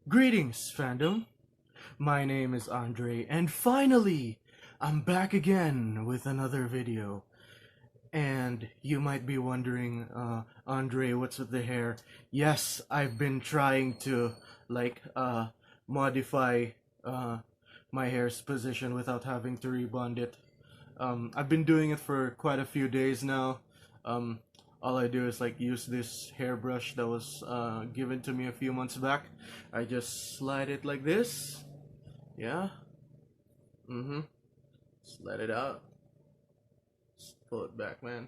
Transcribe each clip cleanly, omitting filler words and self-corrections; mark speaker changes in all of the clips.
Speaker 1: Greetings, fandom. My name is Andre, and finally, I'm back again with another video. And you might be wondering, Andre, what's with the hair? Yes, I've been trying to, modify, uh, my hair's position without having to rebond it. I've been doing it for quite a few days now. Um, all I do is use this hairbrush that was given to me a few months back. I just slide it like this. Yeah. Mm-hmm. Just let it out. Just pull it back, man.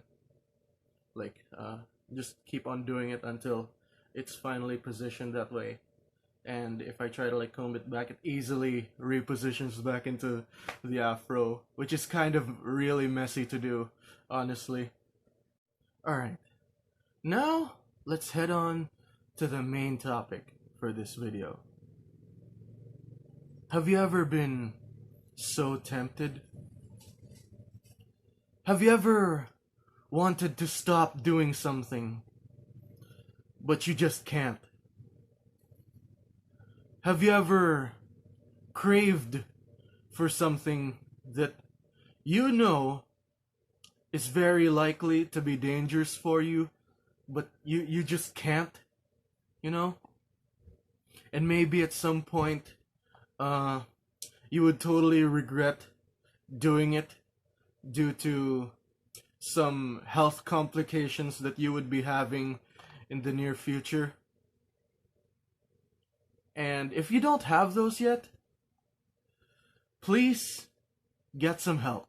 Speaker 1: Like, just keep on doing it until it's finally positioned that way. And if I try to comb it back, it easily repositions back into the afro, which is kind of really messy to do, honestly. Alright, now let's head on to the main topic for this video. Have you ever been so tempted? Have you ever wanted to stop doing something, but you just can't? Have you ever craved for something that you know is very likely to be dangerous for you, but you just can't, you know? And maybe at some point, you would totally regret doing it due to some health complications that you would be having in the near future. And if you don't have those yet, please get some help.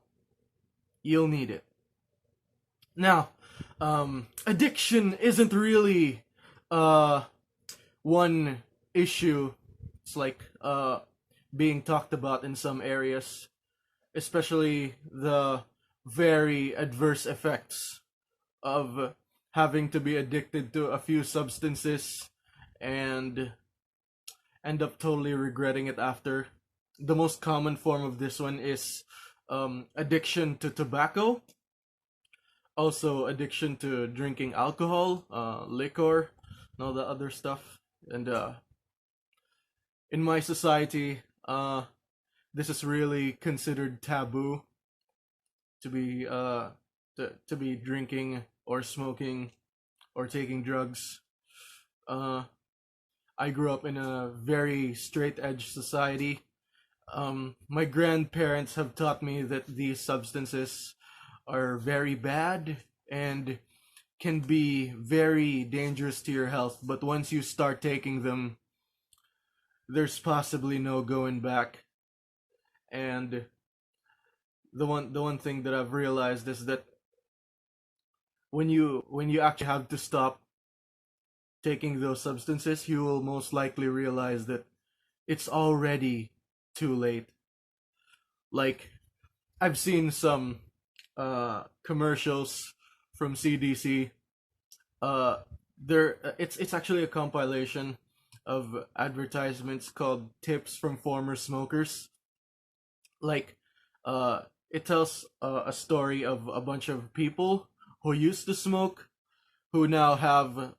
Speaker 1: You'll need it. Now, addiction isn't really one issue. It's being talked about in some areas, especially the very adverse effects of having to be addicted to a few substances and end up totally regretting it after. The most common form of this one is addiction to tobacco, also addiction to drinking alcohol, liquor, and all the other stuff. And in my society, this is really considered taboo to be to be drinking or smoking or taking drugs. I grew up in a very straight edge society. My grandparents have taught me that these substances are very bad and can be very dangerous to your health, but once you start taking them, there's possibly no going back. And the one thing that I've realized is that when you actually have to stop taking those substances, you will most likely realize that it's already too late. Like, I've seen some commercials from CDC. It's actually a compilation of advertisements called "Tips from Former Smokers." Like, it tells a story of a bunch of people who used to smoke, who now have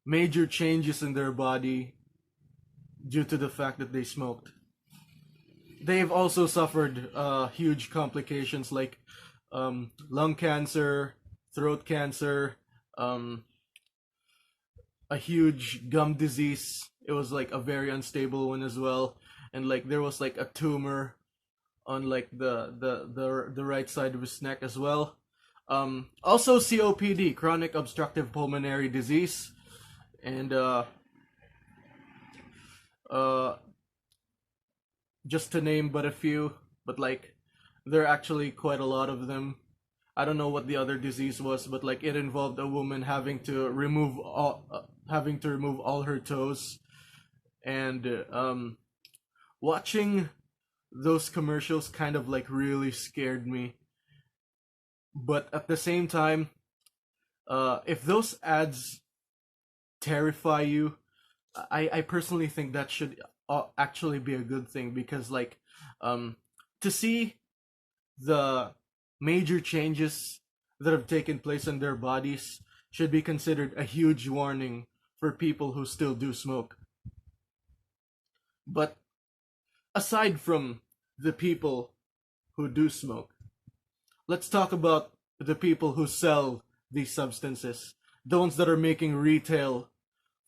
Speaker 1: major changes in their body due to the fact that they smoked. They've also suffered huge complications like lung cancer, throat cancer, a huge gum disease. It was a very unstable one as well, and there was a tumor on the right side of his neck as well. Also COPD, chronic obstructive pulmonary disease, and uh, just to name but a few, but there are actually quite a lot of them. I don't know what the other disease was, but it involved a woman having to remove all her toes, and watching those commercials kind of really scared me. But at the same time, if those ads terrify you, I personally think that should actually be a good thing, because to see the major changes that have taken place in their bodies should be considered a huge warning for people who still do smoke. But aside from the people who do smoke, let's talk about the people who sell these substances, the ones that are making retail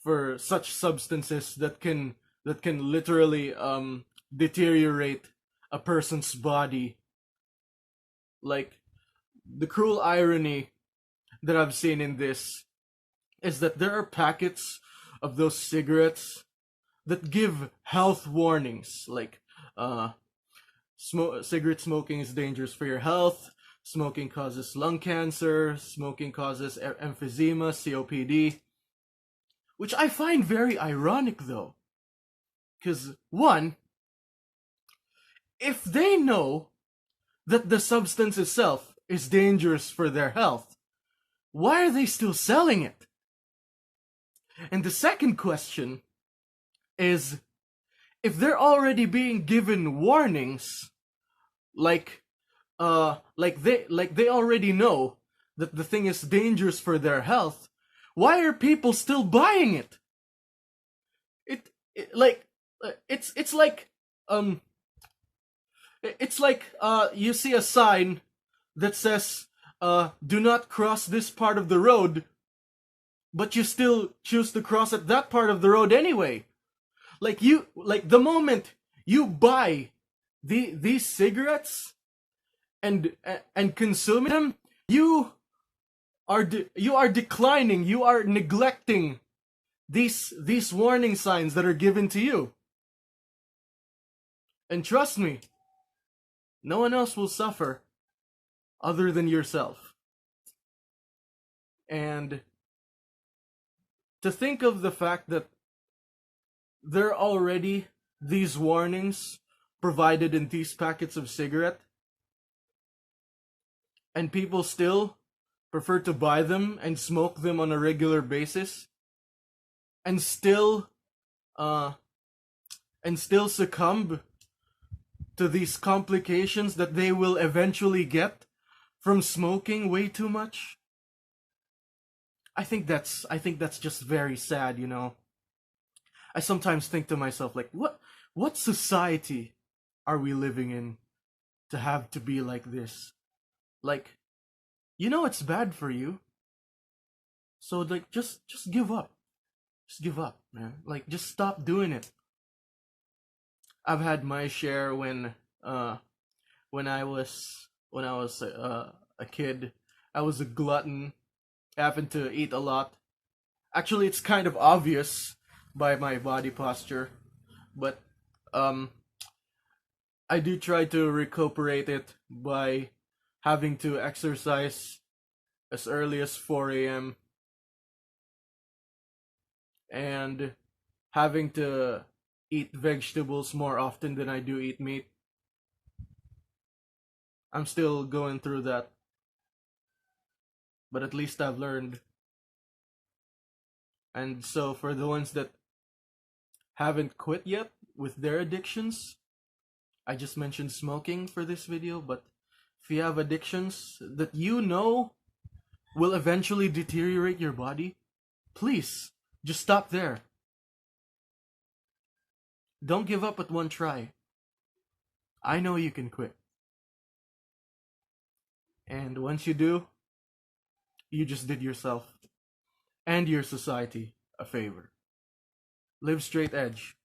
Speaker 1: for such substances that can literally deteriorate a person's body. Like, the cruel irony that I've seen in this is that there are packets of those cigarettes that give health warnings, like cigarette smoking is dangerous for your health, smoking causes lung cancer, smoking causes emphysema, COPD, which I find very ironic though. Because, one, if they know that the substance itself is dangerous for their health, why are they still selling it? And the second question is, if they're already being given warnings, like they already know that the thing is dangerous for their health, why are people still buying it? It like it's like it's like you see a sign that says do not cross this part of the road, but you still choose to cross at that part of the road anyway. Like, the moment you buy these cigarettes and consuming them, you are declining, you are neglecting these warning signs that are given to you. And trust me, no one else will suffer other than yourself. And to think of the fact that there are already these warnings provided in these packets of cigarette, and people still prefer to buy them and smoke them on a regular basis, and still succumb to these complications that they will eventually get from smoking way too much. I think that's just very sad, you know. I sometimes think to myself, like, what society are we living in to have to be like this? Like, you know it's bad for you. So, like, just give up. Just give up, man. Like, just stop doing it. I've had my share when I was a kid. I was a glutton, happened to eat a lot. Actually, it's kind of obvious by my body posture, but I do try to recuperate it by having to exercise as early as 4 a.m. and having to eat vegetables more often than I do eat meat. I'm still going through that, but at least I've learned. And so, for the ones that haven't quit yet with their addictions, I just mentioned smoking for this video, but if you have addictions that you know will eventually deteriorate your body, please just stop there. Don't give up at one try. I know you can quit. And once you do, you just did yourself and your society a favor. Live straight edge.